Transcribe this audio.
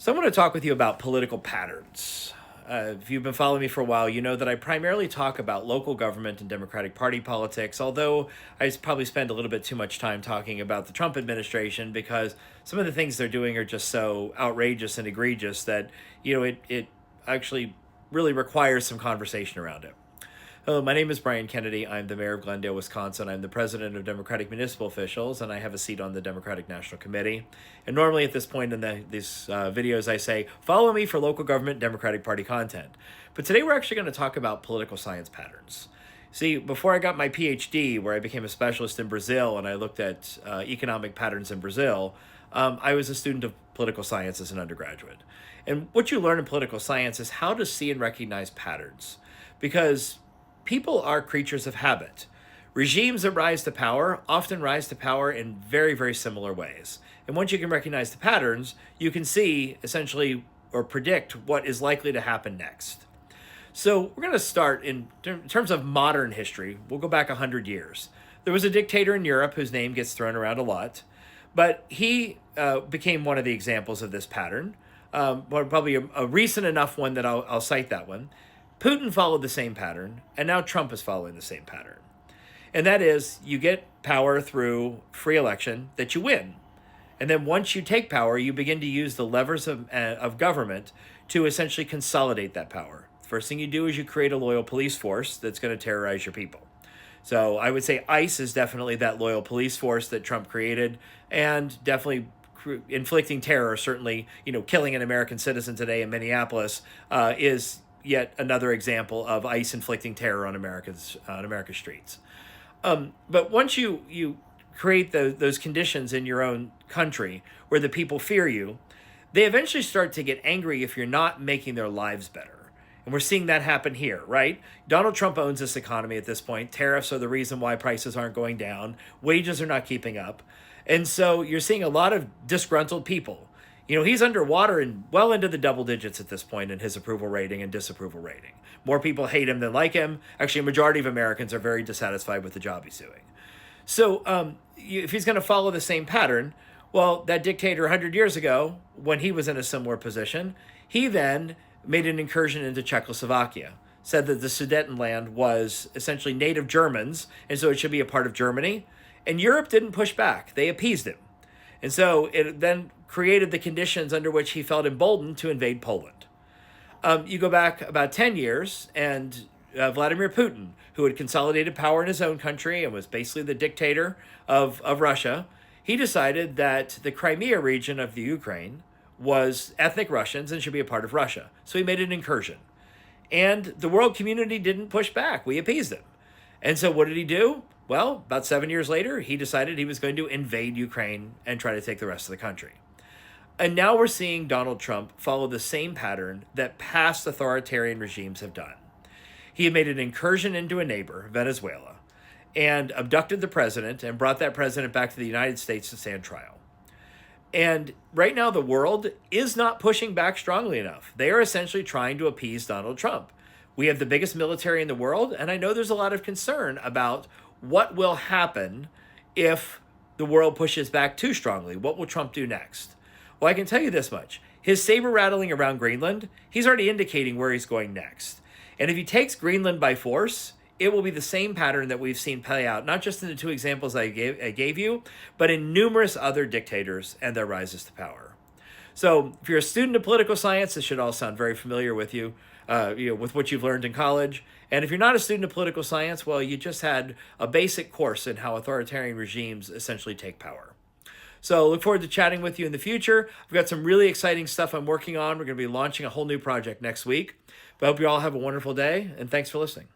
So I want to talk with you about political patterns. If you've been following me for a while, you know that I primarily talk about local government and Democratic Party politics, although probably spend a little bit too much time talking about the Trump administration because some of the things they're doing are just so outrageous and egregious that, it actually really requires some conversation around it. Hello, my name is Brian Kennedy. I'm the mayor of Glendale, Wisconsin. I'm the president of Democratic Municipal Officials, and I have a seat on the Democratic National Committee. And normally at this point in these videos, I say, follow me for local government Democratic Party content. But today we're actually going to talk about political science patterns. See, before I got my Ph.D., where I became a specialist in Brazil and I looked at economic patterns in Brazil, I was a student of political science as an undergraduate. And what you learn in political science is how to see and recognize patterns. Because people are creatures of habit. Regimes that rise to power often rise to power in very, very similar ways. And once you can recognize the patterns, you can see essentially or predict what is likely to happen next. So we're going to start in terms of modern history. We'll go back 100 years. There was a dictator in Europe whose name gets thrown around a lot, but he became one of the examples of this pattern. Probably a recent enough one that I'll cite that one. Putin followed the same pattern, and now Trump is following the same pattern. And that is, you get power through free election that you win. And then once you take power, you begin to use the levers of government to essentially consolidate that power. First thing you do is you create a loyal police force that's going to terrorize your people. So I would say ICE is definitely that loyal police force that Trump created, and definitely inflicting terror, certainly, killing an American citizen today in Minneapolis is yet another example of ICE inflicting terror on America's streets. But once you create those conditions in your own country where the people fear you, they eventually start to get angry if you're not making their lives better. And we're seeing that happen here, right? Donald Trump owns this economy at this point. Tariffs are the reason why prices aren't going down. Wages are not keeping up. And so you're seeing a lot of disgruntled people. He's underwater and well into the double digits at this point in his approval rating and disapproval rating. More people hate him than like him. Actually, a majority of Americans are very dissatisfied with the job he's doing. So if he's going to follow the same pattern, well, that dictator 100 years ago, when he was in a similar position, he then made an incursion into Czechoslovakia, said that the Sudetenland was essentially native Germans, and so it should be a part of Germany. And Europe didn't push back. They appeased him. And so it then created the conditions under which he felt emboldened to invade Poland. You go back about 10 years, and Vladimir Putin, who had consolidated power in his own country and was basically the dictator of Russia, he decided that the Crimea region of the Ukraine was ethnic Russians and should be a part of Russia. So he made an incursion. And the world community didn't push back. We appeased him. And so what did he do? Well, about 7 years later, he decided he was going to invade Ukraine and try to take the rest of the country. And now we're seeing Donald Trump follow the same pattern that past authoritarian regimes have done. He had made an incursion into a neighbor, Venezuela, and abducted the president and brought that president back to the United States to stand trial. And right now, the world is not pushing back strongly enough. They are essentially trying to appease Donald Trump. We have the biggest military in the world, and I know there's a lot of concern about what will happen if the world pushes back too strongly. What will Trump do next? Well, I can tell you this much. His saber rattling around Greenland, he's already indicating where he's going next. And if he takes Greenland by force, it will be the same pattern that we've seen play out, not just in the two examples I gave you, but in numerous other dictators and their rises to power. So if you're a student of political science, this should all sound very familiar with you, with what you've learned in college. And if you're not a student of political science, well, you just had a basic course in how authoritarian regimes essentially take power. So look forward to chatting with you in the future. I've got some really exciting stuff I'm working on. We're going to be launching a whole new project next week. But I hope you all have a wonderful day, and thanks for listening.